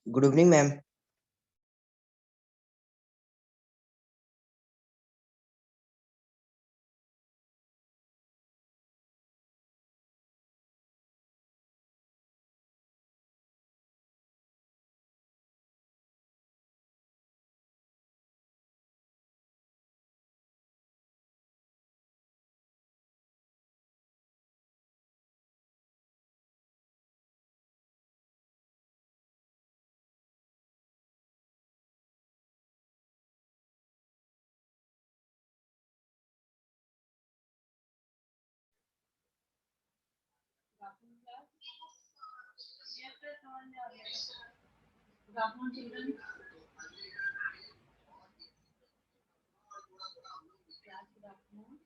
Good evening, ma'am. Good afternoon, children. Class, good afternoon.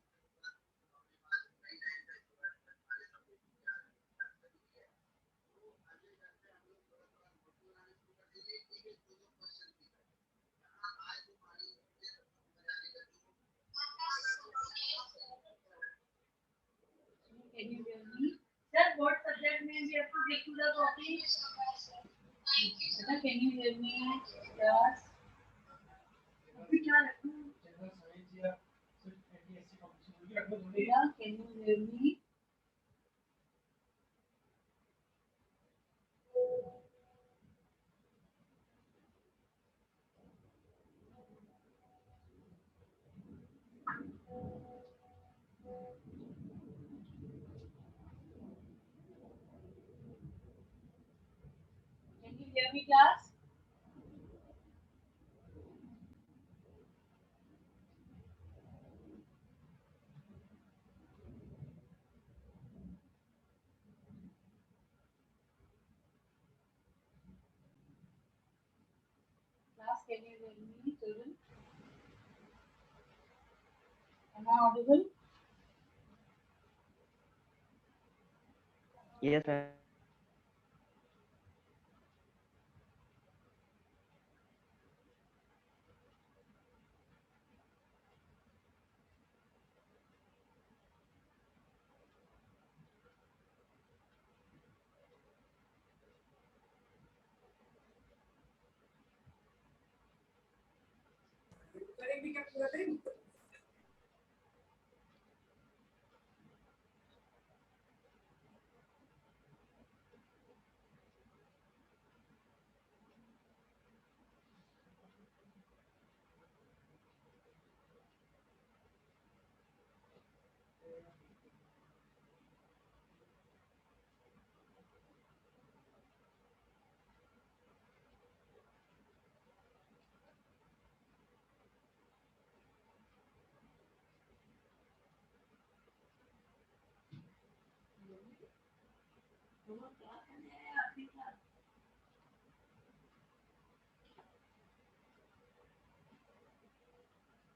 Can you hear me? Sir, what subject name we have to take to the copy? Sir, can you hear me? Yes. अभी क्या रखूं? Yeah, can you hear me? Can you hear me, class? Class, can you hear me, children? Am I audible? Yes, ma'am.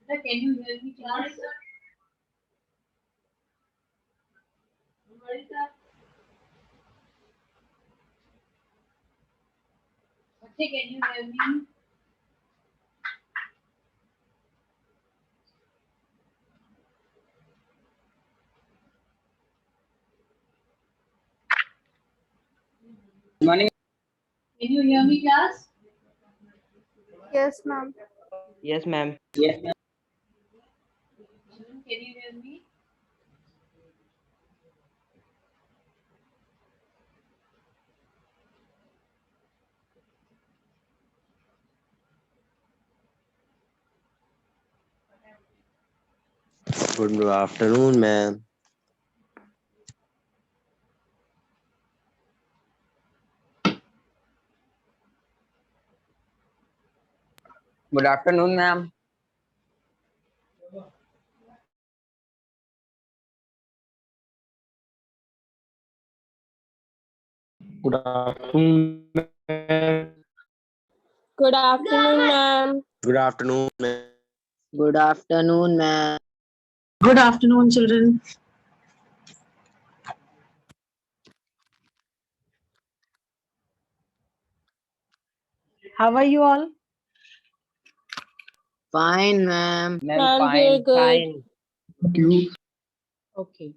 Sir, can you hear me, class? What is that? Okay, can you hear me? Morning. Can you hear me, class? Yes, ma'am. Yes, ma'am. Yes, ma'am. Children, can you hear me? Good afternoon, ma'am. Good afternoon, ma'am. Good afternoon, ma'am. Good afternoon, ma'am. Good afternoon, ma'am. Good afternoon, ma'am. Good afternoon, children. How are you all? Fine, ma'am. Ma'am, we're good. Okay.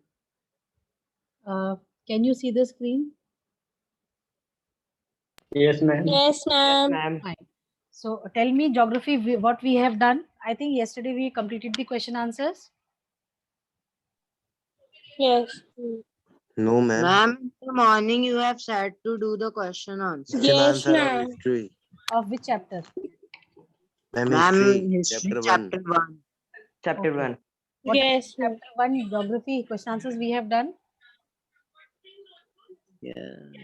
Can you see the screen? Yes, ma'am. Yes, ma'am. Ma'am. Fine. So tell me geography, what we have done. I think yesterday we completed the question answers. Yes. No, ma'am. Ma'am, in the morning you have said to do the question answer. Question Yes, answer of ma'am. history. Of which chapter? Ma'am, Ma'am, history. history Chapter 1. chapter 1. Chapter Okay. 1. What Yes, ma'am. chapter 1 geography question answers we have done? Yeah,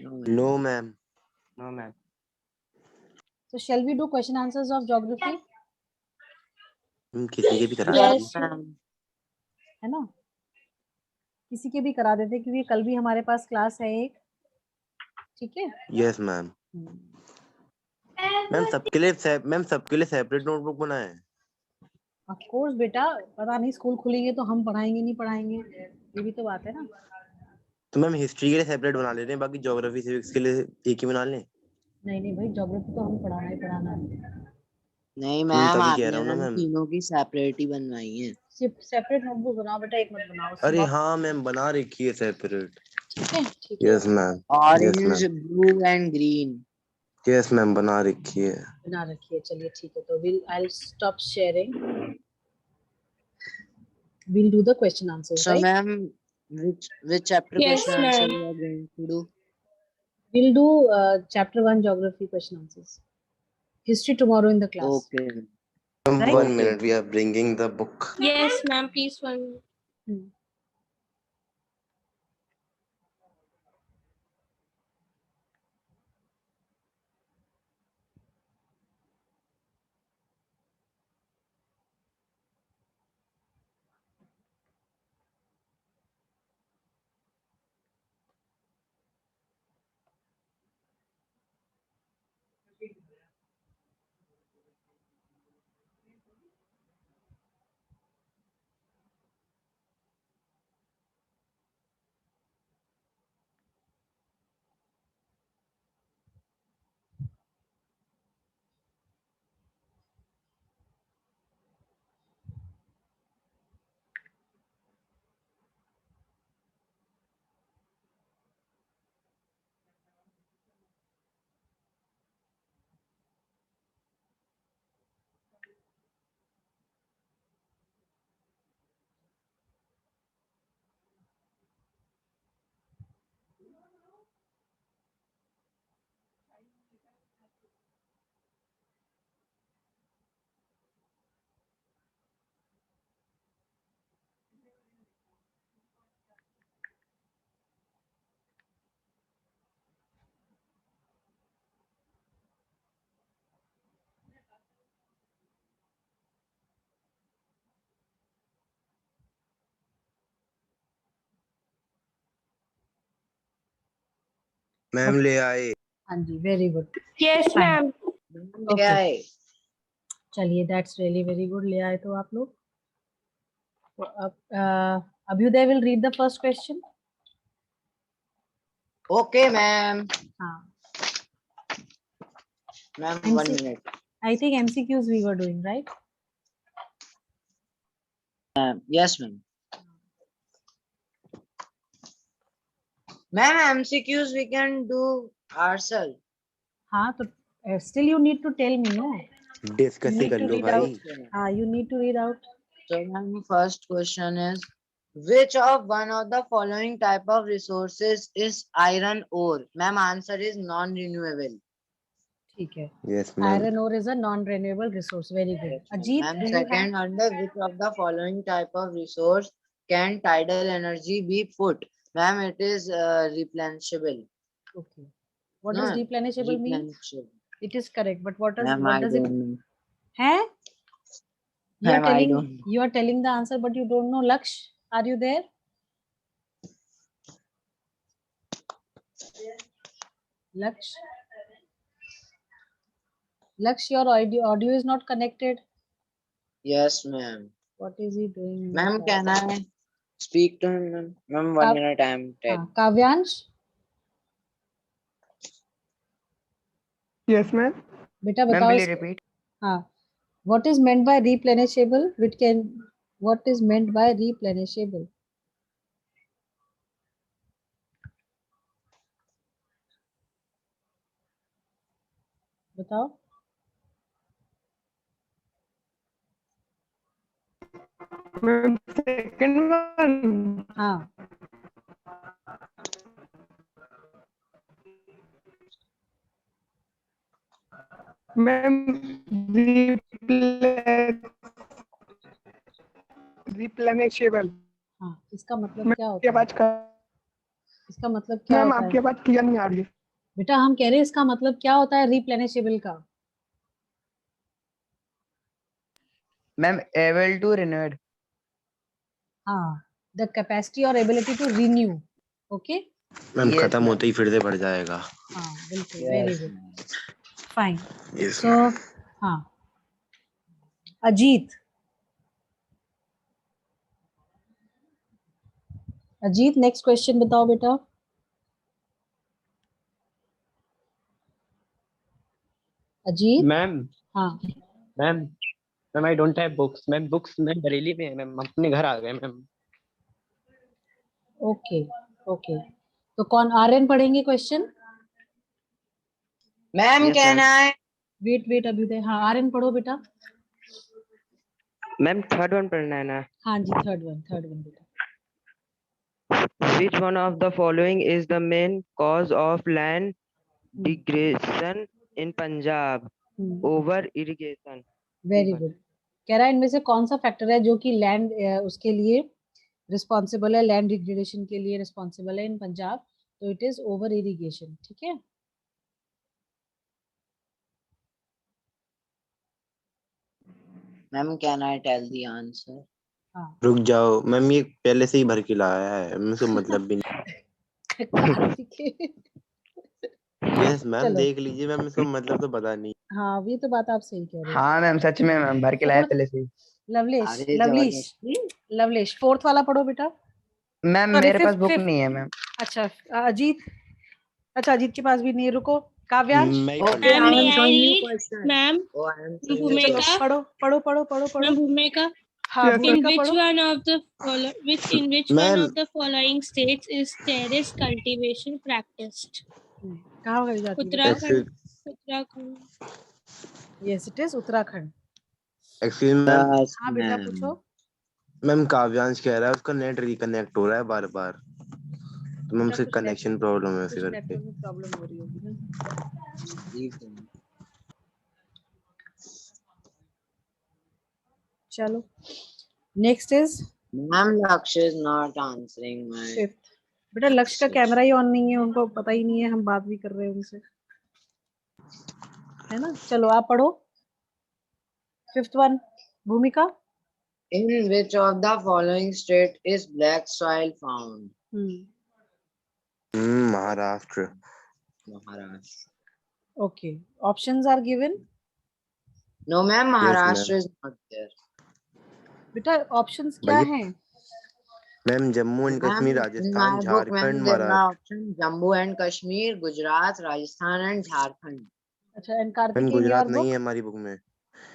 no, ma'am. No, ma'am. No, ma'am. So shall we do question answers of geography? किसी के भी करा Yes, दीजिए. Yes, ma'am. है ना, किसी के भी करा देते क्योंकि कल भी हमारे पास क्लास है एक. ठीक है. Yes, ma'am. मैम सबके लिए सेपरेट नोटबुक बनाए. ऑफ कोर्स बेटा, पता नहीं स्कूल खुलेंगे तो हम पढ़ाएंगे नहीं पढ़ाएंगे, ये भी तो बात है ना. तो मैम हिस्ट्री के लिए सेपरेट बना ले रहे हैं, बाकी ज्योग्राफी सिविक्स के लिए एक ही बना लें. नहीं नहीं भाई, ज्योग्राफी तो हम पढ़ाना ही पढ़ाना है. नहीं मैम, तभी कह आपने रहा हूँ ना मैम मैम. तीनों की सेपरेट ही बनवाई है. सिर्फ सेपरेट नोटबुक बनाओ बेटा, एक मत बनाओ. अरे हाँ मैम, बना रखी है सेपरेट. ठीक है ठीक है. Yes ma'am. Orange, blue and green. Yes ma'am, बना रखी है. बना रखिए. चलिए ठीक है, तो I will stop sharing. We'll do the question answers, So right? ma'am, which chapter Yes, question answer ma'am. you are going to do? We'll do chapter 1 geography question answers. History tomorrow in the class. Okay. Right? 1 minute, we are bringing the book. Yes, ma'am. Please one. Hmm. Ma'am ले आए. हाँ जी, very good. Yes, Fine. ma'am. Okay. Okay. चलिए, that's really very good. ले आए तो आप लोग. तो अब Abhyuday will read the first question. Okay, ma'am. हाँ. Ma'am, MC 1 minute. I think MCQs we were doing, right? Yes, ma'am. Ma'am, MCQs we can do ourselves. हाँ, तो still you need to tell me, no? Discuss he need कर to low read भाई. out. हाँ, you need to read out. So, ma'am, first question is, which of one of the following type of resources is iron ore? Ma'am, answer is non-renewable. ठीक है. Yes ma'am. Iron ore is a non-renewable resource. Very good. Ajit, Ma'am, do you have? second, under which of the following type of resource can tidal energy be put? Ma'am, it is replenishable. Okay. What No, does replenishable mean? replenishable. It is correct, but what Ma'am, what I does it? don't know. Huh? You are Ma'am, I don't know. you are telling the answer, but you don't know. Laksh, are you there? Laksh. Laksh, your audio is not connected. Yes, ma'am. What is he doing? in the Ma'am, class? can I speak to him, ma'am? Ma'am, 1 minute, I am हाँ, telling. Kavyansh. Yes ma'am. बेटा Ma'am, बताओ will you इसको. repeat? हाँ. What is meant by replenishable? What is meant by replenishable? बताओ। Second one. हाँ, ma'am रिप्लेनिशेबल। हाँ, इसका मतलब मैम क्या आपकी होता है? आवाज का इसका मतलब क्या मैम होता आपकी है? आवाज क्लियर नहीं आ रही है। बेटा हम कह रहे हैं इसका मतलब क्या होता है रिप्लेनिशेबल का? Ma'am able to renewed. हाँ, द कैपेसिटी और ability to renew. Okay, ma'am Yes, खत्म ma'am. होते ही फिर से बढ़ जाएगा। हाँ बिल्कुल, very Yes, good, ma'am. Fine. Yes so हाँ, अजीत, अजीत नेक्स्ट क्वेश्चन बताओ बेटा। अजीत, मैम हाँ ma'am ma'am I don't have books ma'am. Books ma'am Bareilly में है मैम, हम अपने घर आ गए मैम। ओके ओके, तो कौन आर्यन पढ़ेंगे question? Ma'am Yes, can ma'am. I? Wait wait अभी दे, हाँ आर्यन पढ़ो बेटा। मैम थर्ड वन पढ़ना है ना। हाँ जी, थर्ड वन बेटा। Which one of the following is the main cause of land degradation in Punjab? Over irrigation. Very good. कह रहा है इनमें से कौन सा फैक्टर है जो कि लैंड उसके लिए रिस्पॉन्सिबल है, लैंड डिग्रेडेशन के लिए रिस्पॉन्सिबल है इन पंजाब? तो इट इज ओवर इरिगेशन। ठीक है, ma'am can I tell the answer? हाँ। रुक जाओ मैम, ये पहले से ही भर के लाया है, मुझे मतलब भी नहीं। कार्तिकेय, यस मैम, चलो, देख लीजिए मैम, इसका मतलब तो पता नहीं। हाँ ये तो बात आप सही कह रहे हो। हाँ मैम सच में मैम भर के लाया पहले से ही। लवलेश, अरे लवलीश, जबरदस्ती। लवलेश फोर्थ वाला पढ़ो बेटा। मैम सॉरी मेरे पास फिफ्थ, बुक फिफ्थ। नहीं है मैम। अच्छा, अजीत, अच्छा अजीत के पास भी नहीं है, रुको। काव्यांश, मैं ही पढ़ ओके लेता Ma'am, आई हूँ। Am may I showing you read? Question. Ma'am, oh I am showing you चलो Bhumika. क्वेश्चन। पढ़ो पढ़ो पढ़ो पढ़ो पढ़ो। Ma'am, Bhumika. हाँ Yes, sir. In भूमिका which पढ़ो। one of the which one ma'am of the following states is terrace cultivation practiced? कहाँ गई जाती बेटा? Uttarakhand. Excuse Uttarakhand. Yes it is Uttarakhand. Excuse ma'am. Yes हाँ बेटा मैम। पूछो। मैम काव्यांश कह रहा है उसका नेट रिकनेक्ट हो रहा है बार बार, तो मैम बेटा उससे कनेक्शन प्रॉब्लम है ऐसे कुछ करके। नेटवर्क में प्रॉब्लम हो रही होगी ना। चलो, नेक्स्ट इज मैम लक्ष्य is not answering my fifth. बेटा लक्ष्य का कैमरा ही ऑन नहीं है, उनको पता ही नहीं है हम बात भी कर रहे हैं उनसे, है ना। चलो आप पढ़ो फिफ्थ वन, भूमिका। In which of the following state is black soil found? Maharashtra. Maharashtra. Okay, options are given. No, ma'am. Yes Maharashtra ma'am. is not there. बेटा ऑप्शंस क्या भैया हैं? Ma'am, Jammu and Ma'am, Kashmir, in my Rajasthan, book, Jharkhand, ma'am, there are Maharashtra. options: Jammu and Kashmir, Gujarat, Rajasthan, and Jharkhand. अच्छा, and ma'am Kartik in Gujarat your नहीं book? है हमारी book में।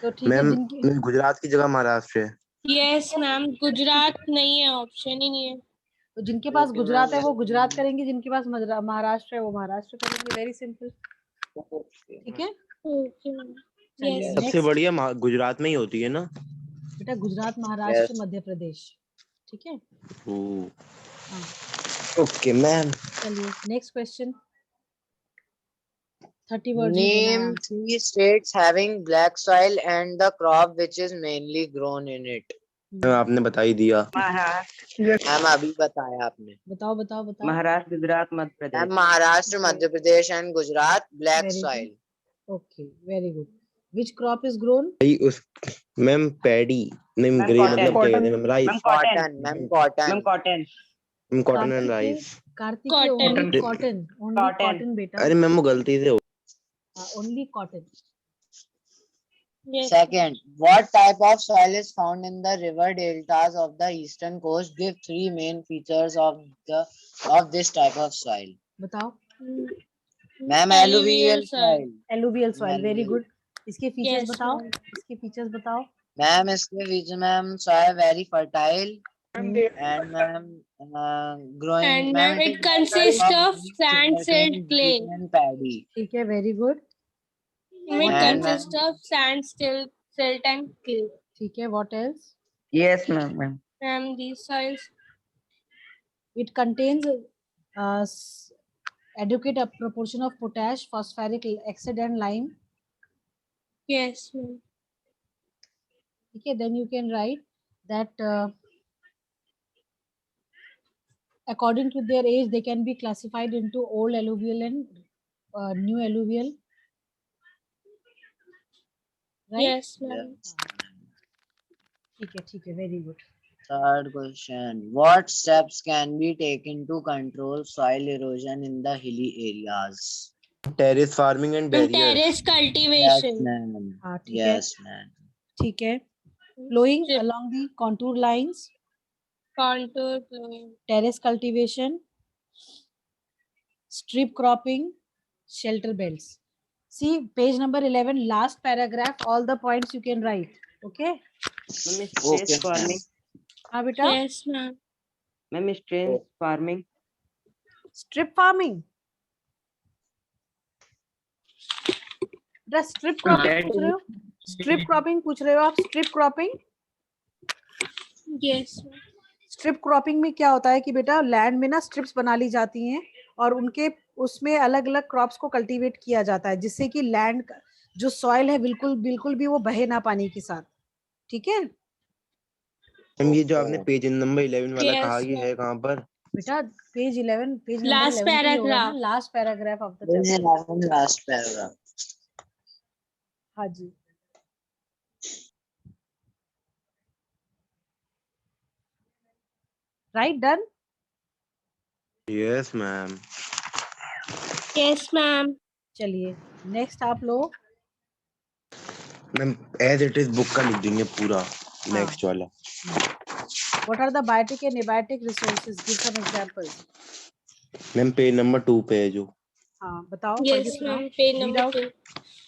तो ठीक है, मैम जिनकी गुजरात की जगह महाराष्ट्र है। Yes, ma'am. Gujarat नहीं है, option ही नहीं है. तो जिनके पास Okay, ma'am. गुजरात है वो गुजरात करेंगे, जिनके पास महाराष्ट्र है वो महाराष्ट्र करेंगे। Very simple. Okay. ठीक है, Okay, ma'am. चलिए Yes. सबसे नेक्स्ट। बढ़िया गुजरात में ही होती है ना। बेटा गुजरात, महाराष्ट्र, Yes. मध्य प्रदेश। ठीक है, हाँ। Okay ma'am. चलिए नेक्स्ट क्वेश्चन, 30 वर्ड्स में देना है Name answer. 3 states having black soil and the crop which is mainly grown in it. Ma'am आपने बता ही दिया। महाराष्ट्र, Yes. मैम अभी बताया आपने। बताओ बताओ बताओ। Maharashtra, Gujarat, Madhya ma'am Pradesh. Maharashtra, Madhya Pradesh and Gujarat black very soil. Good, okay very good. Which crop is grown? भाई उस मैम पैडी नहीं, मैम ग्रे कॉटन। मतलब क्या कहते Cotton. हैं ma'am, rice. Ma'am cotton. Cotton, ma'am, ma'am cotton. Cotton. Cotton and rice. Kartikeya Cotton. Only cotton, only Cotton. Cotton बेटा, अरे ma'am वो गलती से हो। Only cotton. Yes. Second, what type of soil is found in the river deltas of the eastern coast? Give 3 main features of this type of soil. बताओ। Ma'am, alluvial soil. Alluvial soil, very Alluvial. Good. इसके features Yes, बताओ, ma'am. इसके features बताओ। Ma'am, इसके बीच ma'am soil very fertile Ma'am, they and ma'am growing. And Ma'am, ma'am, it it is made consists up of of sand, silt, sugarcane, clay. wheat and paddy. ठीक है, very good. It And consists of sand, silt, and clay. ठीक है, what else? Yes, ma'am. And these soils, It contains adequate proportion of potash, phosphoric acid and lime. yes, ma'am. Okay, then you can write that according to their age, they can be classified into old alluvial and new alluvial. Right? Yes, ma'am. ठीक है, very good. third question. What steps can be taken to control soil erosion in the hilly areas? Terrace farming and And barriers. terrace cultivation. Yes, ma'am. हाँ, ठीक है, Yes, ma'am. ठीक है. Flowing Strip, along the contour lines, contour plowing. terrace cultivation, strip cropping, shelter belts. See page number 11, last paragraph, all the points you can write. Okay? Ma'am, Okay, stress ma'am. farming. हाँ बेटा, Yes, ma'am. Ma'am, stress farming. strip farming. बेटा strip cropping That पूछ रहे हो? Strip cropping पूछ रहे हो आप? Strip cropping? Yes, ma'am. Strip cropping में क्या होता है कि बेटा लैंड में ना स्ट्रिप्स बना ली जाती हैं और उनके उसमें अलग अलग क्रॉप्स को कल्टीवेट किया जाता है जिससे कि लैंड जो सॉइल है बिल्कुल भी वो बहे ना पानी के साथ. ठीक है मैम ये जो आपने पेज नंबर 11 वाला Yes, कहा, ये ma'am. है कहाँ पर? बेटा, पेज 11, पेज नंबर Last 11 पे ही होगा ना, paragraph. Last paragraph of the Page chapter. 11, last paragraph. हाँ जी. Right, done. Yes ma'am. Yes, ma'am. चलिए नेक्स्ट आप लोग. Ma'am as it is book का लिख देंगे पूरा नेक्स्ट वाला. What are the biotic and abiotic resources? Give some examples. Ma'am page number 2 पे है जो. हाँ बताओ. Yes, ma'am. Page read number out, 2.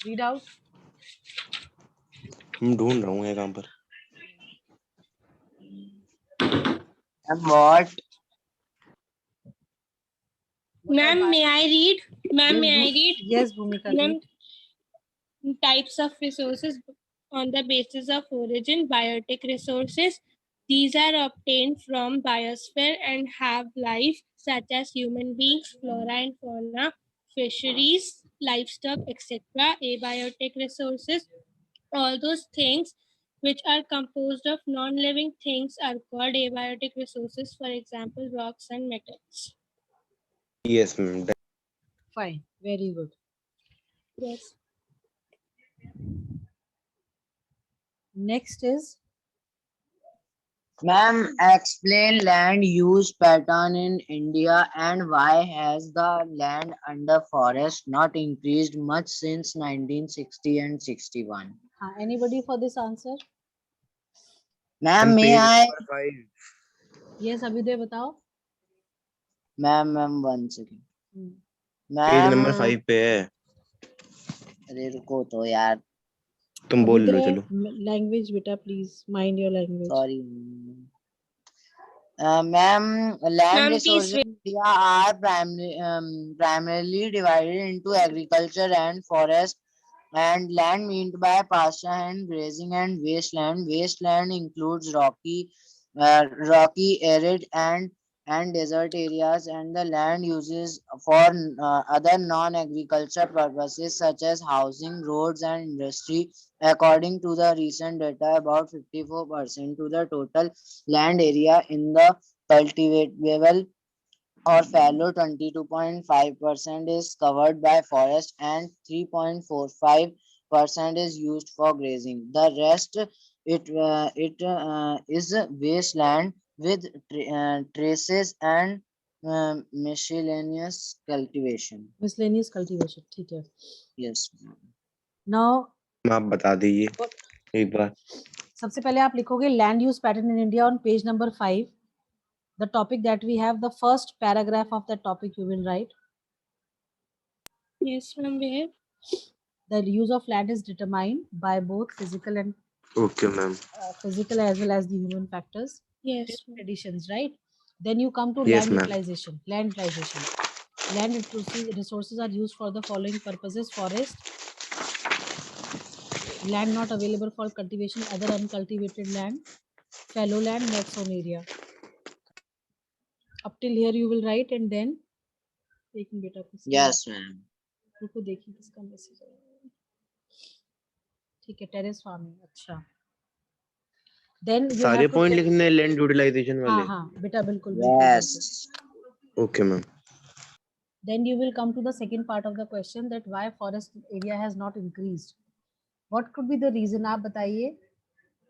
Read out. मैं ढूंढ रहा हूँ, है कहाँ पर? And what? Ma'am, may I read? Ma'am, may I read? Yes, Bhumika. Ma'am, types of resources on the basis of origin, biotic resources. These are obtained from biosphere and have life, such as human beings, flora and fauna, fisheries, livestock, etc. Abiotic resources. All those things which are composed of non-living things are called abiotic resources. For example, rocks and metals. Yes ma'am. Fine, very good. Yes. Next is Ma'am, explain land use pattern in India and why has the land under forest not increased much since 1960 and 61? anybody for this answer? Ma'am, may I? Yes, Abhiday बताओ. Ma'am, one second. Page number Ma'am, 5 पे है. अरे रुको तो यार. तुम बोल लो चलो. Language बेटा, please mind your language. Sorry. Ma'am, land Ma'am, resources please in India are primarily divided into agriculture and forest, and land meant by pasture and grazing and wasteland. Wasteland includes rocky, arid, and desert areas, and the land uses for other non-agriculture purposes such as housing, roads, and industry. According to the recent data, about 54% to the total land area in the cultivable or fallow, 22.5% is covered by forest, and 3.45% is used for grazing. The rest is wasteland with traces and miscellaneous cultivation. Miscellaneous cultivation. ठीक है. Yes. Now आप बता दीजिए एक बार. सबसे पहले आप लिखोगे land use pattern in India on page number 5. The topic that we have, the first paragraph of that topic you will write. Yes, ma'am. Where? The use of land is determined by both physical and okay ma'am. physical as well as the human factors. Yes, ma'am. Traditions, right? Then you come to Yes, land ma'am. utilization. Land utilization. Land resources are used for the following purposes: forest, land not available for cultivation, other uncultivated land, fallow land, net sown area. Up till here you will write and then एक minute बेटा किसका Yes, ma'am. रुको देखिए किसका message है. ठीक है, terrace farming. अच्छा, देन यू सारे हैव टू पॉइंट लिखने हैं लैंड यूटिलाइजेशन हाँ वाले. हाँ बेटा बिल्कुल बिल्कुल बिल्कुल. Yes. Okay ma'am. Then you will come to the second part of the question, that why forest area has not increased. What could be the reason? आप बताइए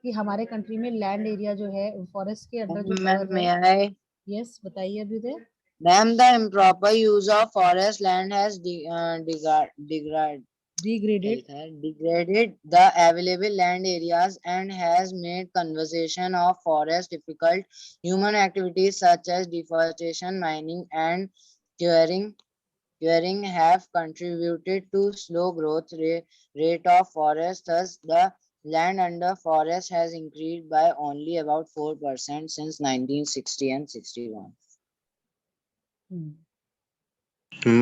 कि हमारे कंट्री में लैंड एरिया जो है फॉरेस्ट के अंडर जो Ma'am, cover may है. I? यस बताइए Abhyuday. Ma'am, the improper use of forest land has Degraded. degraded the available land areas and has made conservation of forest difficult. Human activities such as deforestation, mining, and clearing have contributed to slow growth rate of forest. Thus, the land under forest has increased by only about 4% since 1960 and 61.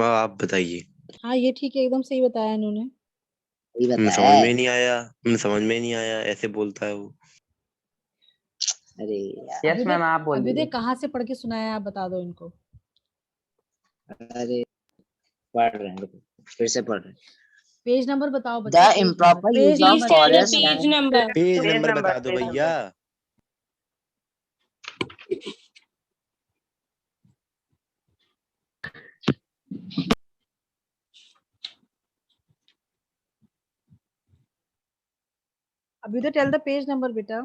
आप बताइए. हाँ ये ठीक है, एकदम सही बताया इन्होंने. ये समझ बताया में नहीं आया. समझ में नहीं आया, ऐसे बोलता है वो. अरे यार. यस मैम आप बोल अभ्युदय दीजिए. कहाँ से पढ़ के सुनाया, आप बता दो इनको. अरे पढ़ रहे हैं, फिर से पढ़ रहे हैं. पेज नंबर बताओ The बच्चे. improper use Please of tell the forest page land. number. Page page number number, बता दो पेज भैया. Abhyuday tell the page number बेटा.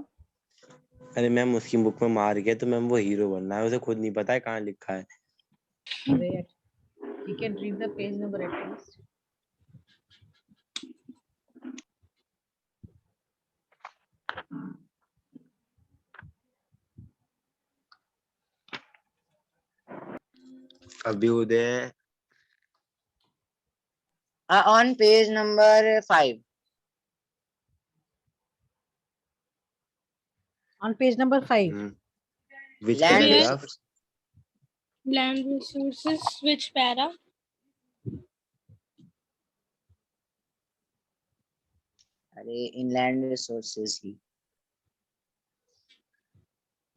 अरे मैम उसकी बुक में मार गया तो मैम वो हीरो बनना है, उसे खुद नहीं पता है कहाँ लिखा है. अरे you can read the page number at least. Abhyuday. On page number 5. On page number 5. Which Land paragraph? resources. Land resources, which para? अरे inland resources ही.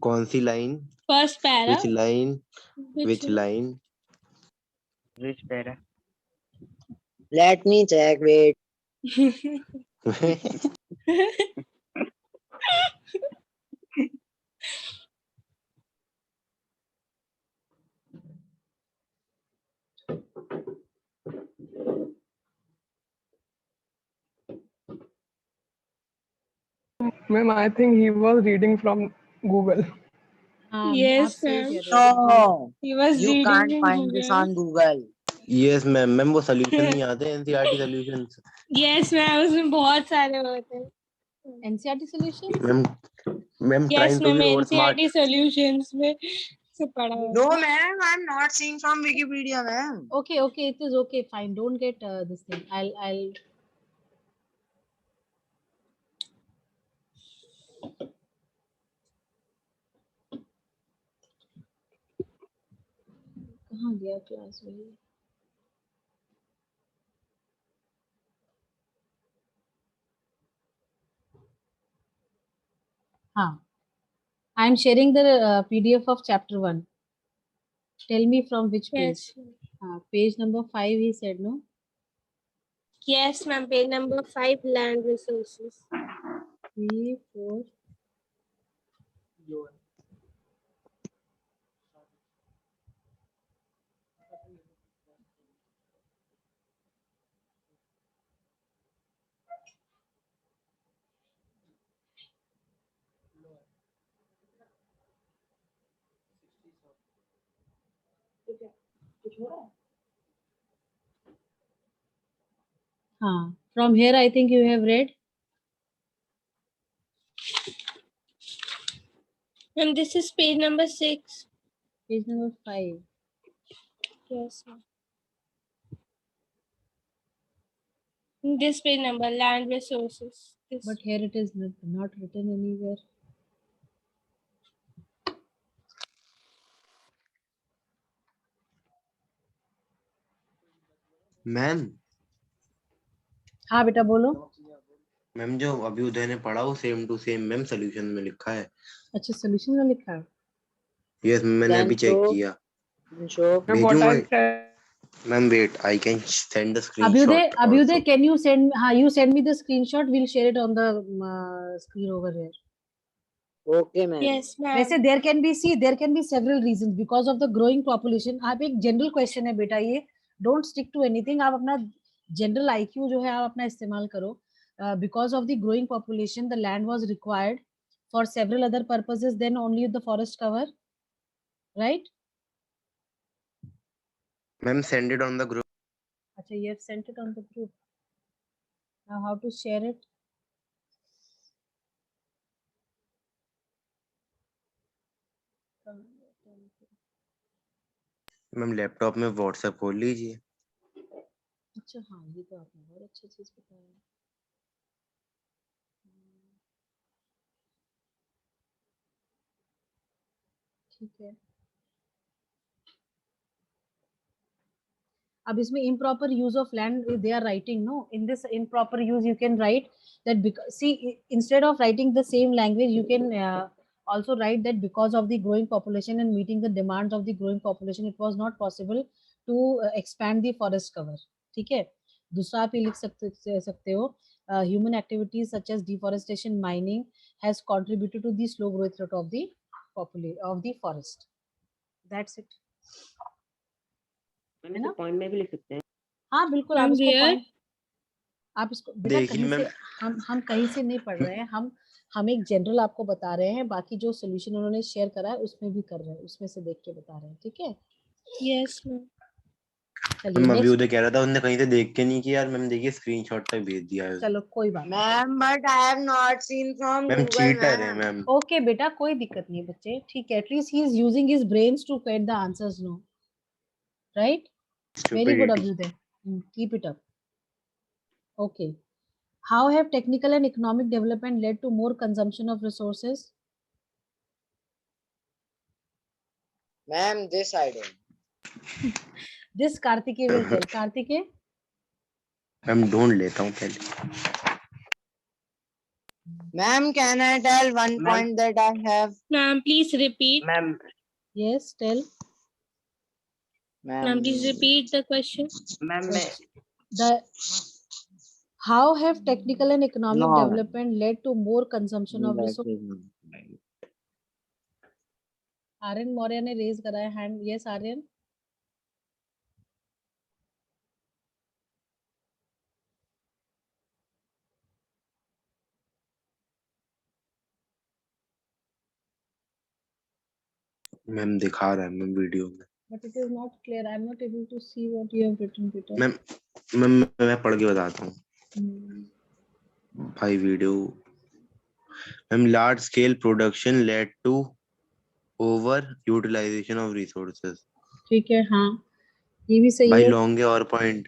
कौन सी line? First para. Which line? Which one? line? Which para? Let me check. Wait. Ma'am, I think he was reading from Google. हाँ, Yes, आप सही ma'am. कह रहे हो. No, He was you reading can't in find this Google. on Google. Yes ma'am. Ma'am वो solution नहीं आते NCERT solutions. Yes, ma'am. उसमें बहुत सारे होते हैं. NCERT solution. Ma'am Yes, trying to ma'am. be over smart. NCERT solutions में से पढ़ा है. No, ma'am, I'm not seeing from Wikipedia, ma'am. Okay, it is okay, fine. Don't get this thing. I'll. कहाँ गया क्लास में? हाँ. I am sharing the PDF of chapter 1. Tell me from which page. Yes. Page number 5 he said, no? Yes, ma'am. Page number 5, land resources. 3, 4. From here I think you have read. And this is page number 6. Page number 5. Yes, ma'am. This page number, land resources. This. But here it is not written anywhere. Ma'am हाँ बेटा बोलो. Ma'am जो अभी उदय ने पढ़ा वो same to same ma'am solution में लिखा है। अच्छा सोल्यूशन में लिखा है। यस मैंने Then अभी चेक show, किया। show. Ma'am, what भेजूँ I मैं? said. Ma'am wait I can send the Abhyuday, screenshot Abhyuday, also. can you send? You send me the screenshot. We'll share it on the screen over here. Okay, ma'am. Yes, ma'am. वैसे there can be several reasons because of the growing population. आप एक general question है बेटा ये, don't stick to anything. आप अपना general IQ जो है आप अपना इस्तेमाल करो. Because of the growing population, the land was required for several other purposes. Then only the forest cover, right? Ma'am send it on the group. अच्छा, you have sent it on the group. Now how to share it? Ma'am laptop में WhatsApp खोल लीजिए। अच्छा हाँ, ये तो आपने बहुत अच्छा चीज बताया। ठीक है। अब इसमें improper use of land they are writing, no, in this improper use you can write that because, see, instead of writing the same language you can also write that because of the growing population and meeting the demands of the growing population it was not possible to expand the forest cover. ठीक है। दूसरा आप ये लिख सकते हो human activities such as deforestation, mining has contributed to the slow growth rate of the forest. That's it. Ma'am इसको point में भी लिख सकते हैं। हाँ बिल्कुल, आप From इसको where? point, आप इसको बेटा देखिए कहीं मैम, से हम कहीं से नहीं पढ़ रहे हैं, हम एक जनरल आपको बता रहे हैं, बाकी जो सोल्यूशन उन्होंने शेयर करा है उसमें भी कर रहे हैं, उसमें से देख के बता रहे हैं। ठीक है, Yes, ma'am. चलिए मैम अभी नेक्स्ट। उदय कह रहा था उनने कहीं से देख के नहीं किया यार। मैम देखिए स्क्रीनशॉट तक भेज दिया है उसने। चलो कोई बात नहीं। Ma'am, but I have not seen from ma'am Google, cheater है ma'am. मैम। ओके बेटा, कोई दिक्कत नहीं बच्चे, ठीक है, at least he is using his brains to get the answers, no, right, very good stupidity. Abhyuday, keep it up. Okay, how have technical and economic development led to more consumption of resources? Ma'am, this idea. This Kartikeya will tell. Kartikeya, ma'am ढूंढ लेता हूँ पहले। Ma'am, can I tell one Ma'am. point that I have? Ma'am, please repeat. Ma'am yes, tell. Ma'am, please repeat the question. Ma'am मैं The how have technical and economic No. development led to more consumption of That resources? is not right. Aryan Maurya ने raise करा है hand. Yes Aryan. Ma'am दिखा रहा है ma'am video में। But it is not clear. I am not able to see what you have written, Peter. Ma'am मैं पढ़ के बताता हूँ भाई video. Ma'am large scale production led to over utilization of resources. ठीक है, हाँ ये भी सही भाई है। लॉन्ग और पॉइंट।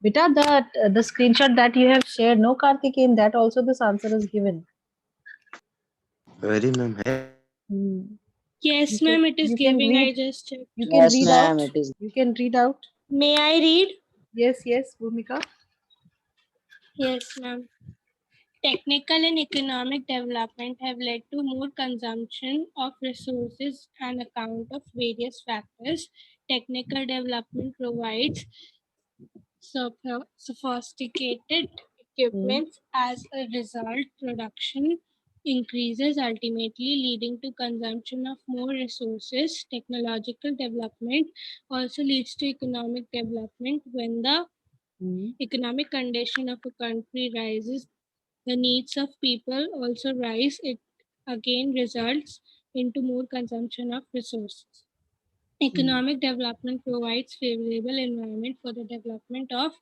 बेटा the screenshot that you have shared, no Karthik, in that also this answer is given. Very ma'am है। Yes, You can- ma'am, it is you can giving. I read- just checked. You can Yes, read ma'am, out. it is. You can read out. May I read? Yes, Bhumika. Yes, ma'am. Technical and economic development have led to more consumption of resources on account of various factors. Technical development provides sophisticated equipment. As a result, production increases, ultimately leading to consumption of more resources. Technological development also leads to economic development. When the economic condition of a country rises, the needs of people also rise. It again results into more consumption of resources. Economic development provides favorable environment for the development of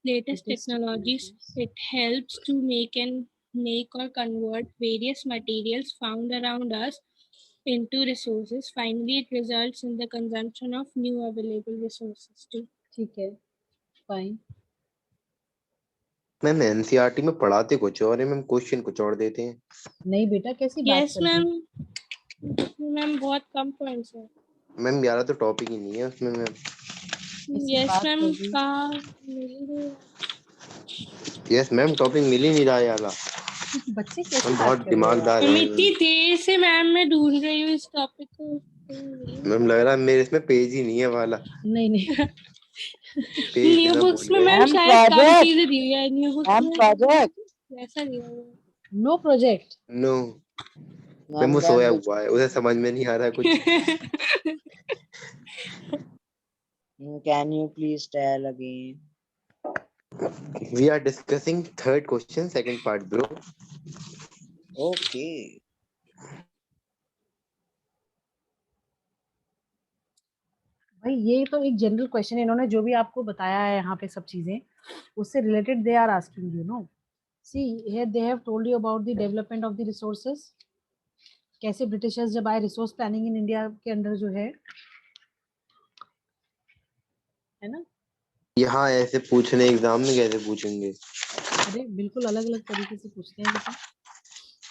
latest technologies. It helps to make or convert various materials found around us into resources. Finally, it results in the consumption of new available resources too. ठीक है, fine. Ma'am NCERT में पढ़ाते कुछ और है ma'am, question कुछ और देते हैं। नहीं बेटा, कैसी बात Yes, कर रही ma'am. है? मैम बहुत कम पॉइंट्स है। मैम 11 तो टॉपिक ही नहीं है उसमें मैम। कैसी Yes, बात मैम। कर रही है? कहाँ मिल रही है? यस मैम, टॉपिक मिल ही नहीं रहा है यार। बच्चे कैसे मैम बात बहुत कर रहे हो दिमागदार यार? हम है इतनी देर से मैम मैं ढूंढ रही हूँ इस टॉपिक को। मैम। लग रहा है मेरे इसमें पेज ही नहीं है वाला। नहीं नहीं पेज न्यू देना बुक्स भूल में गए। मैम मैम शायद कम प्रोजेक्ट, चीजें दी हुई है, न्यू बुक्स मैम में प्रोजेक्ट, ऐसा दिया हुआ है। No project. No ma'am, ma'am वो then सोया which हुआ है, उसे समझ में नहीं आ रहा है कुछ। can you please tell again? We are discussing third question, second part, bro. Okay. भाई ये तो एक जनरल क्वेश्चन है, इन्होंने जो भी आपको बताया है यहाँ पे सब चीजें उससे related they are asking you know. See here they have told you about the development of the resources, कैसे ब्रिटिशर्स जब आए रिसोर्स प्लानिंग इन इंडिया के अंडर जो है ना। यहाँ ऐसे पूछने एग्जाम में कैसे पूछेंगे? अरे बिल्कुल अलग अलग तरीके से पूछते हैं बेटा।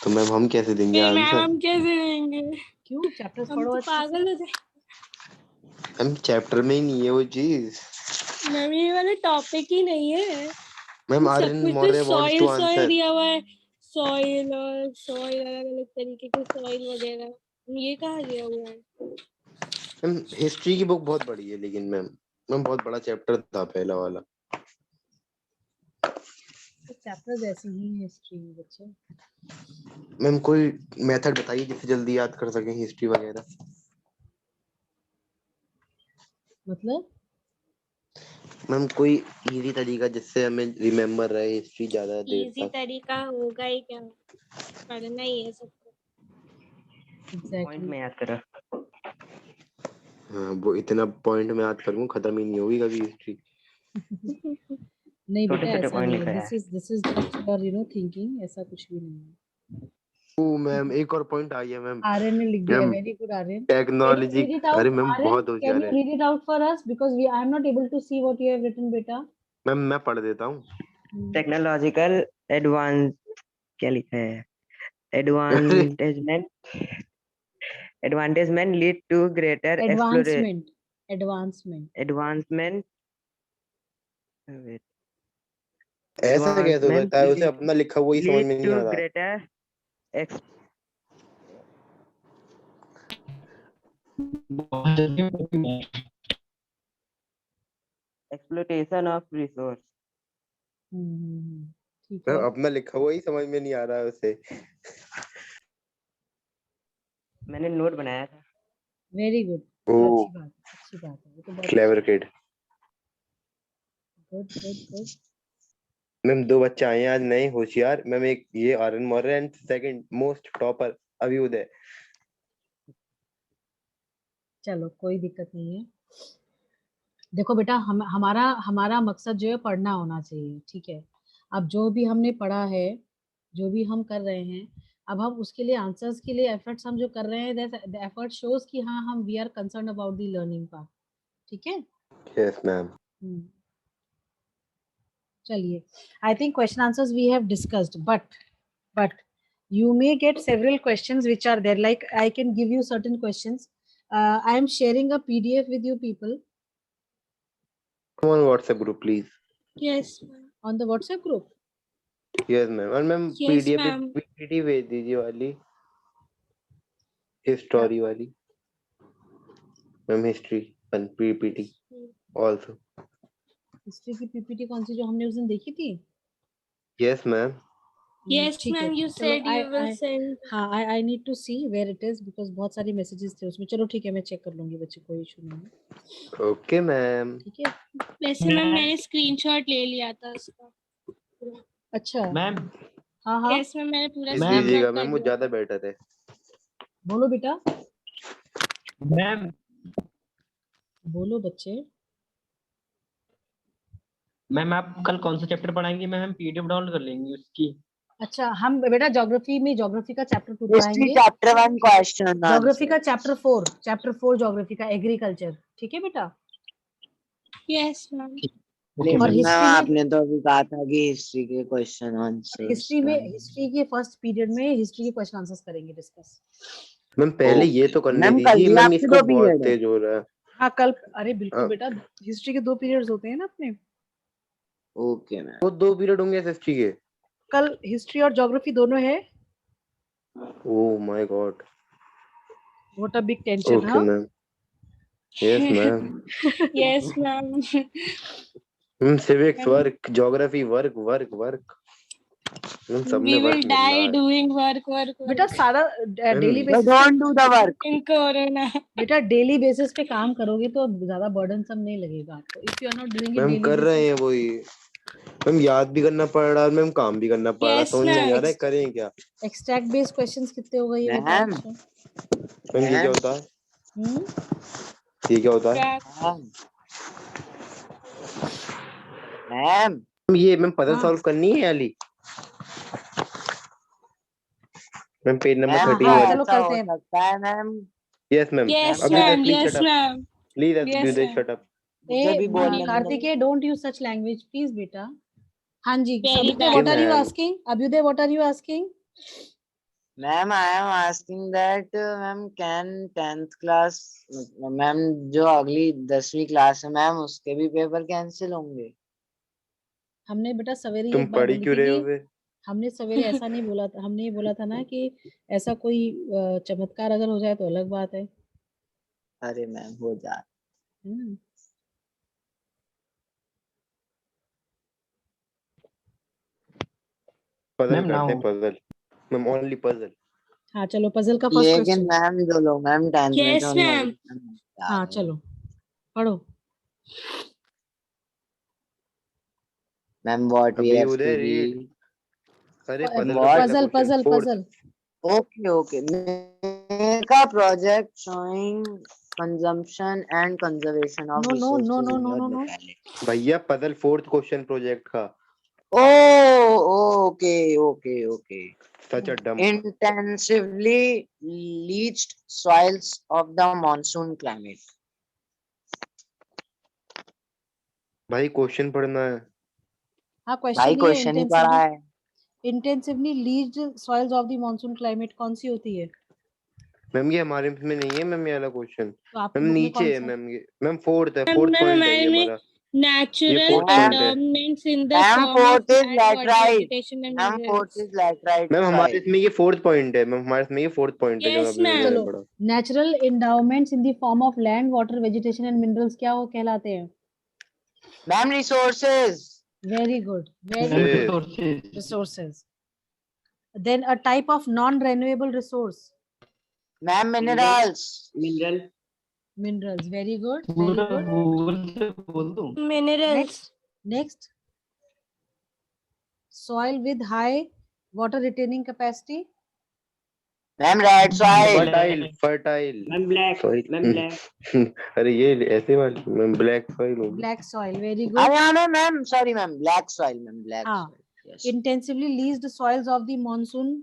तो मैम हम कैसे देंगे फिर मैम आंसर? हम कैसे देंगे? क्यों? चैप्टर्स हम पढ़ो तो अच्छे पागल से। हो जाए। मैम चैप्टर में ही नहीं है वो चीज। मैम ये वाला टॉपिक ही नहीं है। मैम सब आर्यन कुछ तो Maurya wants to soil answer. दिया हुआ है। सॉइल और सॉइल अलग अलग तरीके के सॉइल वगैरह, ये कहाँ दिया हुआ है? मैम हिस्ट्री की बुक बहुत बड़ी है, लेकिन मैम मैम बहुत बड़ा चैप्टर था पहला वाला। तो चैप्टर्स ऐसे ही हैं हिस्ट्री में बच्चे। मैम कोई मेथड बताइए जिससे जल्दी याद कर सकें हिस्ट्री वगैरह। मतलब मैम कोई इजी तरीका जिससे हमें रिमेम्बर रहे हिस्ट्री ज्यादा देर इजी तक। तरीका होगा ही क्या, पढ़ना ही है सबको। पॉइंट एग्जैक्टली में याद करो। हाँ, वो इतना पॉइंट में याद करूँ खत्म ही नहीं होगी कभी हिस्ट्री। नहीं छोटे बेटा छोटे ऐसा पॉइंट नहीं है, लिखा है। This is just your you know thinking, ऐसा कुछ भी नहीं है। ओ मैम एक और पॉइंट आ गया मैम। आर्यन ने लिख दिया, ma'am very good Aryan. Can you technology. read it अरे out, मैम Aryan? बहुत Can होशियार you है। read it out for us because I am not able to see what you have written, beta. Ma'am मैं पढ़ देता हूँ। Technological advance, क्या लिखा है? अरे advancement lead to greater Advancement. Advancement ऐसा कैसे हो एडवांसमेंट सकता है? उसे अपना लिखा हुआ ही समझ लीड में नहीं टू आ रहा। Greater exploitation of resource. ठीक मैम है। अपना लिखा हुआ ही समझ में नहीं आ रहा है उसे। मैंने नोट बनाया था। Very good. ओ अच्छी बात है, ये तो बहुत clever kid. Good good good. Ma'am दो बच्चे आए हैं आज नए होशियार मैम। एक ये Aryan Maurya and second most topper Abhyuday. चलो कोई दिक्कत नहीं है। देखो बेटा हमारा हमारा मकसद जो है पढ़ना होना चाहिए, ठीक है। अब जो भी हमने पढ़ा है, जो भी हम कर रहे हैं, अब हम उसके लिए आंसर्स के लिए एफर्ट्स हम जो कर रहे हैं, दैट एफर्ट शोज कि हाँ हम we are concern about the learning part, ठीक है। Yes ma'am. चलिए, I think question answers we have discussed, but you may get several questions which are there, like I can give you certain questions. I am sharing a PDF with you people Come on WhatsApp group please. Yes ma'am. on the WhatsApp group. Yes ma'am. और ma'am yes PDF पे ma'am. PPT भेज दीजिए वाली history वाली। Ma'am history and PPT also. History की PPT कौन सी जो हमने उस दिन देखी थी? Yes ma'am. यस ठीक है, मैम, यू चलो सेड यू विल सेंड। हाँ I need to see where it is because बहुत सारी मैसेजेस थे उसमें। चलो ठीक है, मैं चेक कर लूंगी बच्चे, कोई इशू नहीं है। Okay ma'am. ठीक है। वैसे मैम मैंने स्क्रीनशॉट ले लिया था उसका। अच्छा मैम हाँ हाँ यस मैम, मैंने पूरा भेज मैम, दीजिएगा स्क्रीनशॉट कर मैम, वो दिया। ज्यादा बेटर है। बोलो बेटा, मैम बोलो बच्चे। मैम आप कल कौन सा चैप्टर पढ़ाएंगे? मैम हम पीडीएफ डाउनलोड कर लेंगे उसकी। अच्छा हम बेटा ज्योग्राफी में ज्योग्राफी का चैप्टर 2 हिस्ट्री पढ़ाएंगे। चैप्टर 1 क्वेश्चन ज्योग्राफी का आंसर। चैप्टर 4 ज्योग्राफी का एग्रीकल्चर, ठीक है बेटा। Yes ma'am. ओके और मैम। मैम हिस्ट्री में आपने तो अभी कहा था कि हिस्ट्री के क्वेश्चन आंसर्स हिस्ट्री के फर्स्ट पीरियड में हिस्ट्री के क्वेश्चन आंसर्स करेंगे डिस्कस। मैम पहले ये तो करने मैम कल दीजिए भी मैम, आपके इसको 2 बहुत पीरियड है। तेज हो रहा है। हाँ कल, अरे बिल्कुल हाँ, बेटा, हिस्ट्री के 2 पीरियड्स होते हैं ना अपने। Okay ma'am. वो 2 पीरियड होंगे एसएसटी के। कल हिस्ट्री और ज्योग्राफी दोनों है। Oh my god. What a big tension. Okay हाँ ma'am. Yes ma'am. Yes, ma'am. Civics work, geography work work work. सब We में will वर्क मिल रहा die है। doing work. बेटा सारा daily basis don't do the work. In Corona. बेटा daily basis पे काम करोगे तो ज्यादा बर्डनसम नहीं लगेगा आपको। If you are not doing it ma'am daily कर रहे हैं वही। मैम याद भी करना पड़ रहा है और मैम काम भी करना पड़ रहा है, Yes, समझ नहीं आ ma'am. रहा है करें क्या। एक्सट्रैक्ट बेस्ड क्वेश्चंस कितने हो गए ये बताओ मैम मुझे। मैम ये क्या होता है? हम्म ये क्या होता है? Track. मैम मैम ये मैम पजल हाँ। सॉल्व करनी है वाली। मैम पेज नंबर मैम हाँ, 31। चलो ऐसा करते हो हैं। सकता है मैम। Yes ma'am. Yes, अभी ma'am. Please Yes, shut up. ma'am. Please Yes, अभी ma'am. Shut up. मुझे भी बोलने दो। Kartikeya don't use such language please बेटा। हाँ जी Very Abhyuday bad. What are you ma'am. Asking. Abhyuday what are you asking. Ma'am I am asking that ma'am can 10th class ma'am जो अगली 10वीं क्लास है मैम उसके भी पेपर कैंसिल होंगे। हमने बेटा सवेरे तुम एक बात पढ़ ही बोली क्यों थी रहे हो कि फिर? हमने सवेरे ऐसा नहीं बोला था। हमने ये बोला था ना कि ऐसा कोई चमत्कार अगर हो जाए तो अलग बात है। अरे मैम हो जाए। हम्म, पजल मैम करते हैं now puzzle. Ma'am only puzzle. हाँ चलो पजल का फर्स्ट लेकिन क्वेश्चन। मैम जो लोग मैम 10th में Yes, थे उन लोगों ma'am. ने क्या हाँ है? चलो पढ़ो। मैम व्हाट वी अभी हैव उधर टू रीड। रीड। अरे प- पजल का What? पहला puzzle question puzzle fourth. Puzzle. Okay, okay. Make a project showing consumption and conservation of no no no resources no in no your no no locality. भैया puzzle fourth question project का। Oh, okay, okay, okay. Such a dumb. Intensively leached soils of the monsoon climate. भाई question पढ़ना है। हाँ भाई question ये question ही पढ़ा है। Intensively leached soils of the monsoon climate कौन सी होती है। मैम ये हमारे में नहीं है मैम ये वाला क्वेश्चन। तो आपकी मैम बुक में नीचे कौन है सा। मैम ये। मैम फोर्थ है, Ma'am, फोर्थ ma'am, पॉइंट है ये हमारे में हमारा। natural fourth point है। endowments in the Ma'am, form of fourth is land, water, laterite. vegetation and Ma'am, fourth minerals. is laterite ma'am हमारे soil. इसमें ये फोर्थ पॉइंट है। मैम हमारे इसमें ये फोर्थ पॉइंट है जो Yes, अभी ma'am. मैंने चलो पढ़ा। Natural endowments in the form of land water vegetation and minerals क्या वो कहलाते हैं। Ma'am, resources. Very good very ma'am Yes. Resources resources. Then a type of non renewable resource. Ma'am, minerals. Mineral minerals very good पूरा Google से बोल दूं। Minerals. Next soil with high water retaining capacity. Ma'am, red soil. Fertile fertile ma'am black sorry. Ma'am black अरे ये ऐसे वाली ma'am black soil होगी। Black soil very I good. know, ma'am. Sorry, ma'am. Black soil, ma'am. Black हाँ soil. Yes. intensively leached soils of the monsoon Ma'am,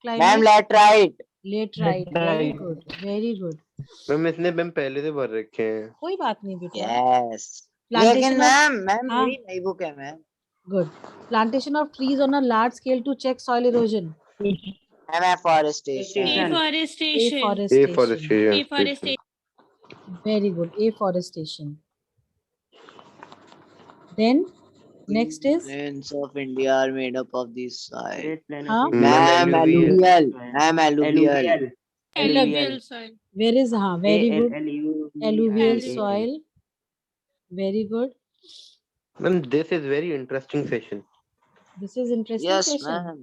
climate laterite. laterite very good very good। Ma'am इसने ma'am पहले से भर रखे हैं। कोई बात नहीं बेटा। Yes. Plantation लेकिन of मैम हाँ मेरी नई बुक है ma'am. good plantation of trees on a large scale to check soil erosion। Ma'am afforestation. Afforestation. Afforestation Afforestation. very good afforestation। then next is Plains of India are made up of this soil. हाँ Ma'am, alluvial. Ma'am, alluvial. Alluvial soil. where is हाँ very good alluvial Alluvial. soil very good। Ma'am this is very interesting session. this is interesting Yes, session ma'am.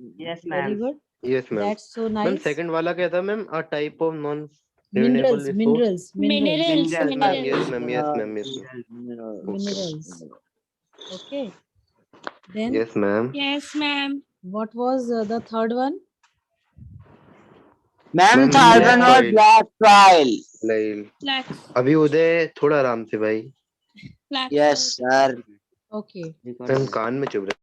very good yes ma'am. that's so ma'am nice। Second वाला क्या था ma'am? A type of non renewable minerals resource. Minerals. Ma'am Minerals. Yes ma'am yes ma'am yes minerals okay then yes ma'am. Yes, ma'am. what was the third one। Ma'am, Ma'am, third black one was soil. black soil. लाइल Black. अभी उदय थोड़ा आराम से भाई। Black Yes, soil. sir. okay ma'am कान में चुभ रहा है।